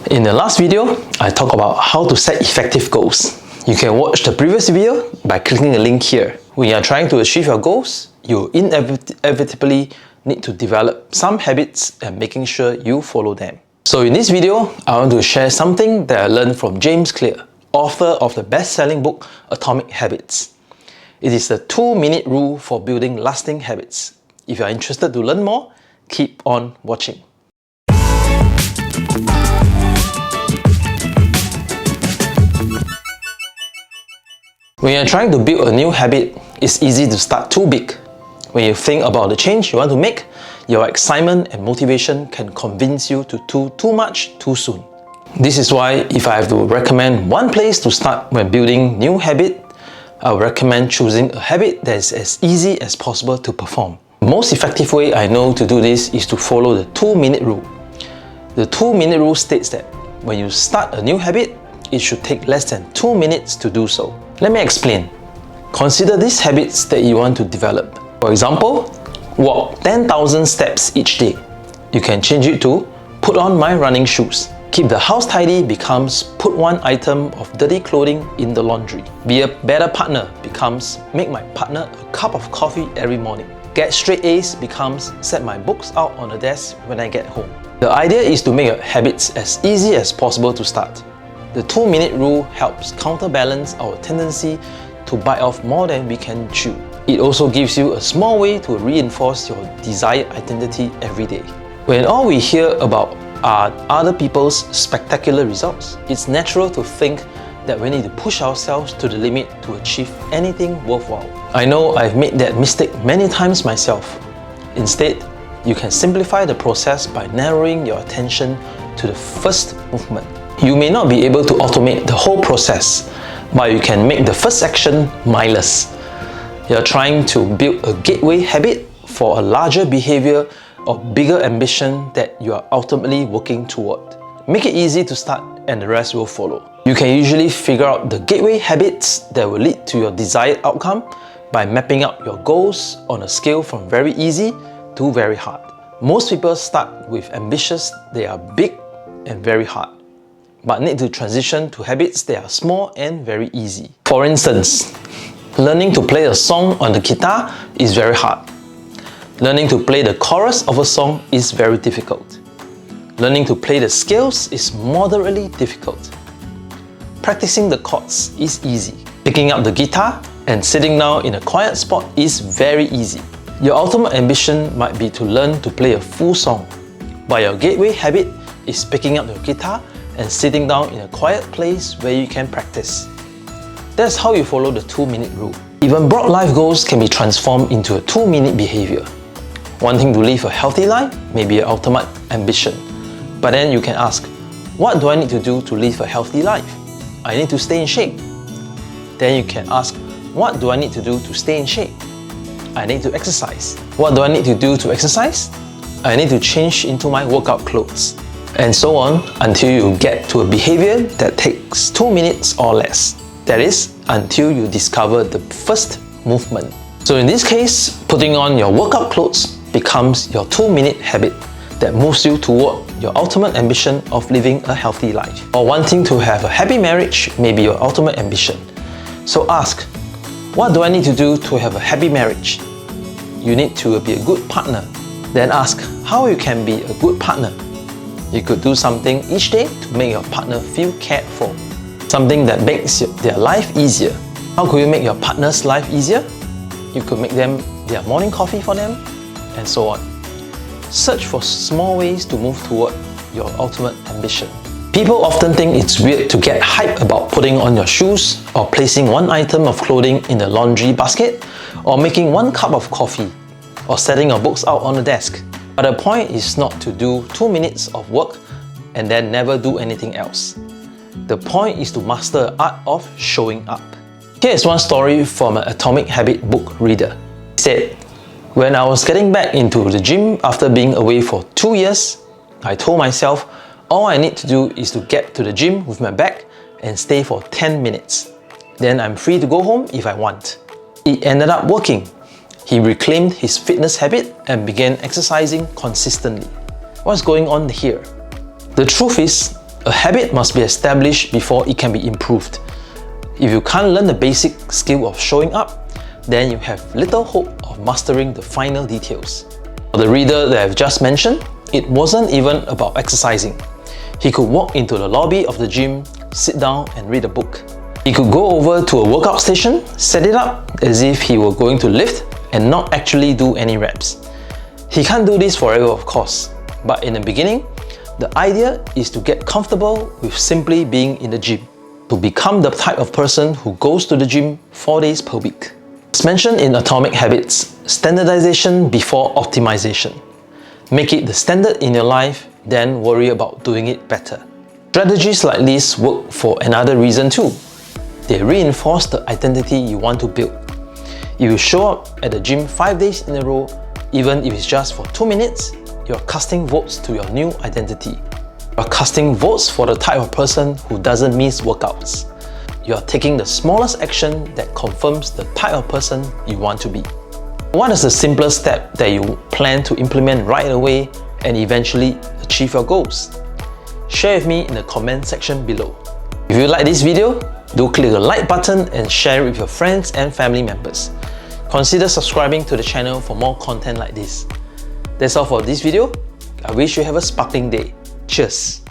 In the last video, I talked about how to set effective goals. You can watch the previous video by clicking the link here. When you are trying to achieve your goals, you inevitably need to develop some habits and making sure you follow them. So in this video, I want to share something that I learned from James Clear, author of the best-selling book Atomic Habits. It is the 2-minute rule for building lasting habits. If you are interested to learn more, keep on watching. When you're trying to build a new habit, it's easy to start too big. When you think about the change you want to make, your excitement and motivation can convince you to do too much too soon. This is why if I have to recommend one place to start when building new habit, I would recommend choosing a habit that is as easy as possible to perform. The most effective way I know to do this is to follow the 2-minute rule. The 2-minute rule states that when you start a new habit, it should take less than 2 minutes to do so. Let me explain. Consider these habits that you want to develop. For example, walk 10,000 steps each day. You can change it to put on my running shoes. Keep the house tidy becomes put one item of dirty clothing in the laundry. Be a better partner becomes make my partner a cup of coffee every morning. Get straight A's becomes set my books out on the desk when I get home. The idea is to make your habits as easy as possible to start. The 2-minute rule helps counterbalance our tendency to bite off more than we can chew. It also gives you a small way to reinforce your desired identity every day. When all we hear about are other people's spectacular results, it's natural to think that we need to push ourselves to the limit to achieve anything worthwhile. I know I've made that mistake many times myself. Instead, you can simplify the process by narrowing your attention to the first movement. You may not be able to automate the whole process, but you can make the first action mindless. You're trying to build a gateway habit for a larger behavior or bigger ambition that you are ultimately working toward. Make it easy to start and the rest will follow. You can usually figure out the gateway habits that will lead to your desired outcome by mapping out your goals on a scale from very easy to very hard. Most people start with ambitious that are big and very hard, but need to transition to habits that are small and very easy. For instance, learning to play a song on the guitar is very hard. Learning to play the chorus of a song is very difficult. Learning to play the scales is moderately difficult. Practicing the chords is easy. Picking up the guitar and sitting down in a quiet spot is very easy. Your ultimate ambition might be to learn to play a full song, but your gateway habit is picking up your guitar and sitting down in a quiet place where you can practice. That's how you follow the 2-minute rule. Even broad life goals can be transformed into a 2-minute behavior. Wanting to live a healthy life may be your ultimate ambition. But then you can ask, what do I need to do to live a healthy life? I need to stay in shape. Then you can ask, what do I need to do to stay in shape? I need to exercise. What do I need to do to exercise? I need to change into my workout clothes. And so on until you get to a behavior that takes 2 minutes or less. That is, until you discover the first movement. So in this case, putting on your workout clothes becomes your 2-minute habit that moves you toward your ultimate ambition of living a healthy life. Or wanting to have a happy marriage may be your ultimate ambition. So ask, what do I need to do to have a happy marriage? You need to be a good partner. Then ask how you can be a good partner. You could do something each day to make your partner feel cared for. Something that makes their life easier. How could you make your partner's life easier? You could make them their morning coffee for them, and so on. Search for small ways to move toward your ultimate ambition. People often think it's weird to get hyped about putting on your shoes, or placing one item of clothing in the laundry basket, or making 1 cup of coffee, or setting your books out on the desk. But the point is not to do 2 minutes of work and then never do anything else. The point is to master the art of showing up. Here is one story from an Atomic Habit book reader. He said, when I was getting back into the gym after being away for 2 years, I told myself all I need to do is to get to the gym with my bag and stay for 10 minutes. Then I'm free to go home if I want. It ended up working. He reclaimed his fitness habit and began exercising consistently. What's going on here? The truth is, A habit must be established before it can be improved. If you can't learn the basic skill of showing up, then you have little hope of mastering the final details. For the reader that I've just mentioned, it wasn't even about exercising. He could walk into the lobby of the gym, sit down and read a book. He could go over to a workout station, set it up as if he were going to lift and not actually do any reps. He can't do this forever, of course, but in the beginning, the idea is to get comfortable with simply being in the gym, to become the type of person who goes to the gym 4 days per week. As mentioned in Atomic Habits, standardization before optimization. Make it the standard in your life, then worry about doing it better. Strategies like this work for another reason too. They reinforce the identity you want to build. If you show up at the gym 5 days in a row, even if it's just for 2 minutes, you're casting votes to your new identity. You're casting votes for the type of person who doesn't miss workouts. You're taking the smallest action that confirms the type of person you want to be. What is the simplest step that you plan to implement right away and eventually achieve your goals? Share with me in the comment section below. If you like this video, do click the like button and share it with your friends and family members. Consider subscribing to the channel for more content like this. That's all for this video. I wish you have a sparkling day. Cheers!